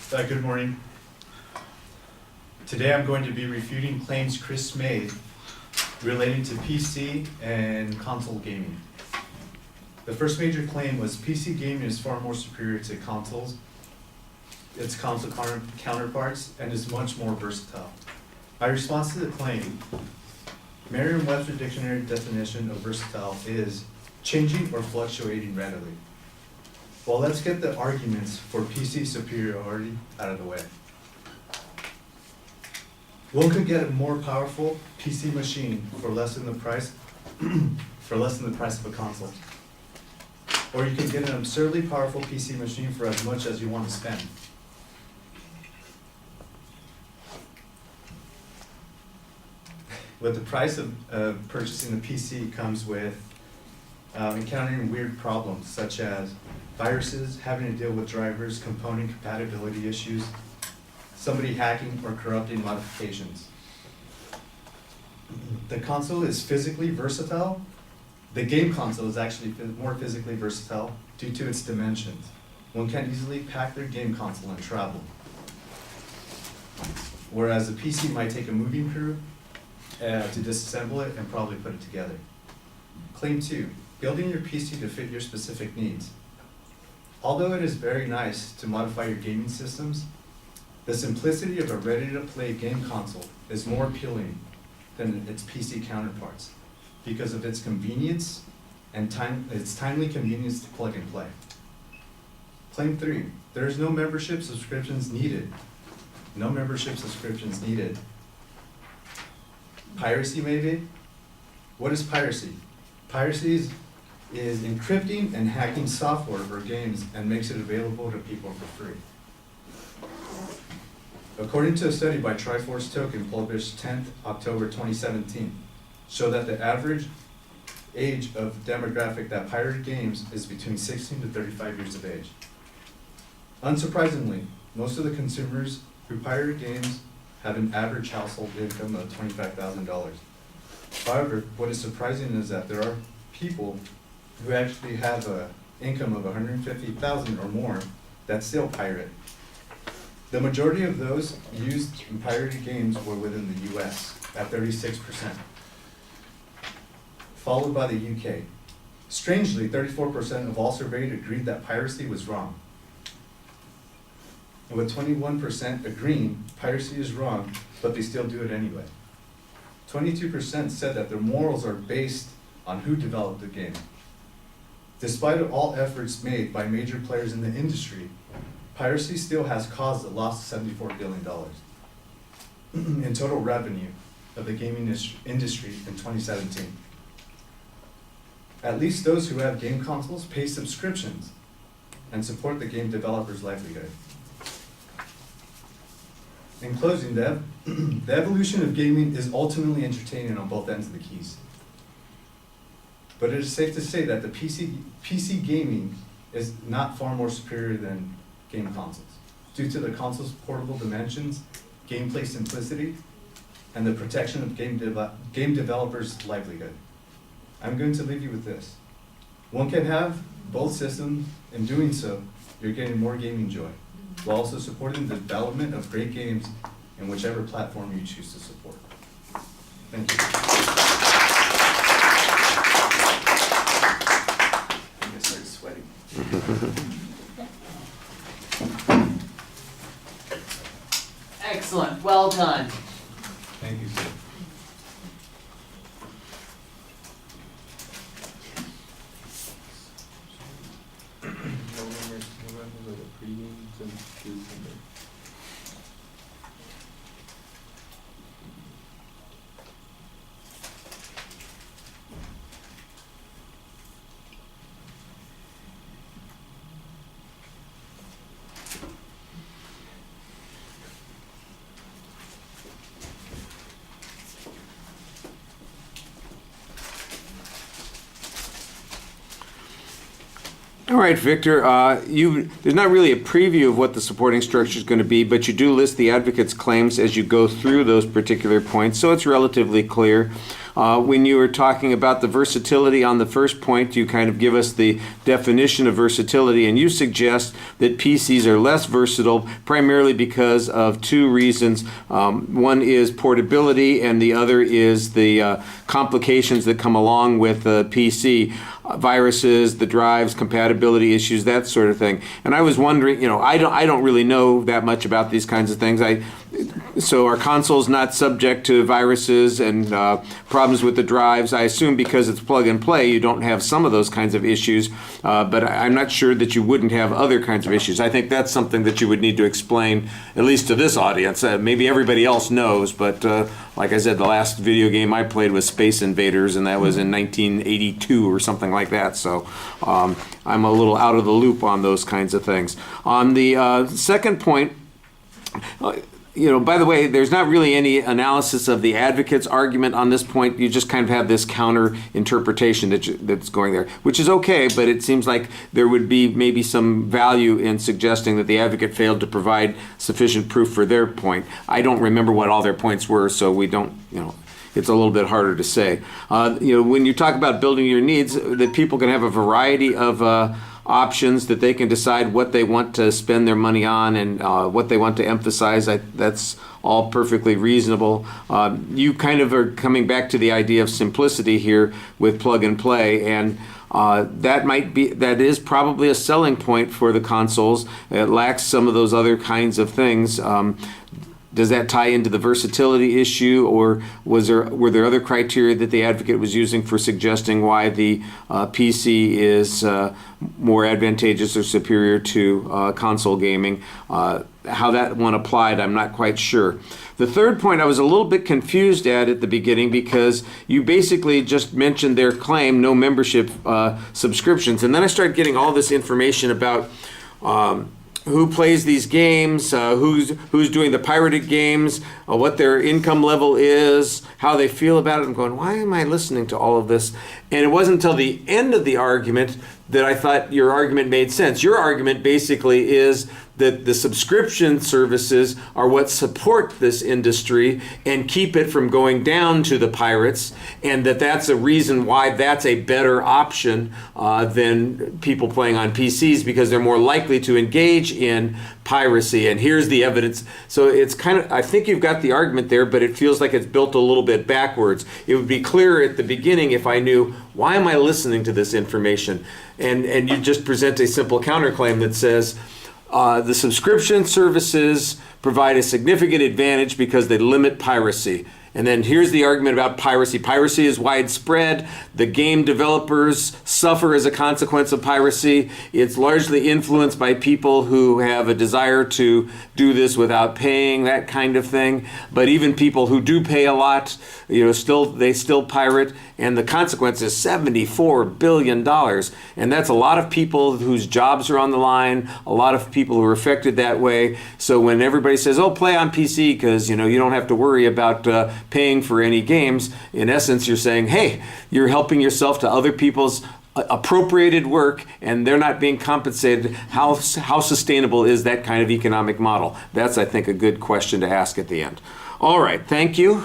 Good morning. Today I'm going to be refuting claims Chris made relating to PC and console gaming. The first major claim was PC gaming is far more superior to consoles, its console counterparts, and is much more versatile. My response to the claim, Merriam-Webster dictionary definition of versatile is changing or fluctuating readily. Well, let's get the arguments for PC superiority out of the way. One could get a more powerful PC machine for less than the price of a console. Or you can get an absurdly powerful PC machine for as much as you want to spend. With the price of purchasing a PC comes with encountering weird problems such as viruses, having to deal with drivers, component compatibility issues, somebody hacking or corrupting modifications. The console is physically versatile. The game console is actually more physically versatile due to its dimensions. One can easily pack their game console and travel. Whereas a PC might take a moving crew to disassemble it and probably put it together. Claim 2, building your PC to fit your specific needs. Although it is very nice to modify your gaming systems, the simplicity of a ready-to-play game console is more appealing than its PC counterparts because of its convenience and its timely convenience to plug and play. Claim 3, there is no membership subscriptions needed. No membership subscriptions needed. Piracy maybe? What is piracy? Piracy is encrypting and hacking software or games and makes it available to people for free. According to a study by Triforce Token published 10th October 2017, show that the average age of demographic that pirated games is between 16 to 35 years of age. Unsurprisingly, most of the consumers who pirate games have an average household income of $25,000. However, what is surprising is that there are people who actually have an income of $150,000 or more that still pirate. The majority of those used in pirated games were within the US at 36%, followed by the UK. Strangely, 34% of all surveyed agreed that piracy was wrong. And with 21% agreeing piracy is wrong, but they still do it anyway. 22% said that their morals are based on who developed the game. Despite all efforts made by major players in the industry, piracy still has caused a loss of $74 billion in total revenue of the gaming industry in 2017. At least those who have game consoles pay subscriptions and support the game developer's livelihood. In closing, the evolution of gaming is ultimately entertaining on both ends of the keys. But it is safe to say that the PC gaming is not far more superior than game consoles, due to the console's portable dimensions, gameplay simplicity, and the protection of game developers' livelihood. I'm going to leave you with this. One can have both systems. In doing so, you're getting more gaming joy, while also supporting the development of great games in whichever platform you choose to support. Thank you. I started sweating. Excellent, well done. Thank you, sir. All right, Victor, there's not really a preview of what the supporting structure is going to be, but you do list the advocate's claims as you go through those particular points, so it's relatively clear. When you were talking about the versatility on the first point, you kind of give us the definition of versatility, and you suggest that PCs are less versatile primarily because of two reasons. One is portability, and the other is the complications that come along with the PC. Viruses, the drives, compatibility issues, that sort of thing. And I was wondering, I don't really know that much about these kinds of things. So our console's not subject to viruses and problems with the drives. I assume because it's plug and play, you don't have some of those kinds of issues, but I'm not sure that you wouldn't have other kinds of issues. I think that's something that you would need to explain, at least to this audience. Maybe everybody else knows, but like I said, the last video game I played was Space Invaders, and that was in 1982 or something like that. So I'm a little out of the loop on those kinds of things. On the second point, by the way, there's not really any analysis of the advocate's argument on this point. You just kind of have this counter interpretation that's going there, which is okay, but it seems like there would be maybe some value in suggesting that the advocate failed to provide sufficient proof for their point. I don't remember what all their points were, so we don't, it's a little bit harder to say. When you talk about building your needs, that people can have a variety of options, that they can decide what they want to spend their money on and what they want to emphasize. That's all perfectly reasonable. You kind of are coming back to the idea of simplicity here with plug and play, and that is probably a selling point for the consoles. It lacks some of those other kinds of things. Does that tie into the versatility issue, or were there other criteria that the advocate was using for suggesting why the PC is more advantageous or superior to console gaming? How that one applied, I'm not quite sure. The third point I was a little bit confused at the beginning, because you basically just mentioned their claim, no membership subscriptions, and then I started getting all this information about who plays these games, who's doing the pirated games, what their income level is, how they feel about it. I'm going, why am I listening to all of this? And it wasn't until the end of the argument that I thought your argument made sense. Your argument basically is that the subscription services are what support this industry and keep it from going down to the pirates, and that's a reason why that's a better option than people playing on PCs, because they're more likely to engage in piracy. And here's the evidence. So it's kind of, I think you've got the argument there, but it feels like it's built a little bit backwards. It would be clearer at the beginning if I knew, why am I listening to this information? And you just present a simple counterclaim that says, the subscription services provide a significant advantage because they limit piracy. And then here's the argument about piracy. Piracy is widespread. The game developers suffer as a consequence of piracy. It's largely influenced by people who have a desire to do this without paying, that kind of thing. But even people who do pay a lot, they still pirate. And the consequence is $74 billion. And that's a lot of people whose jobs are on the line, a lot of people who are affected that way. So when everybody says, oh, play on PC because you don't have to worry about paying for any games, in essence, you're saying, hey, you're helping yourself to other people's appropriated work, and they're not being compensated. How sustainable is that kind of economic model? That's, I think, a good question to ask at the end. All right, thank you.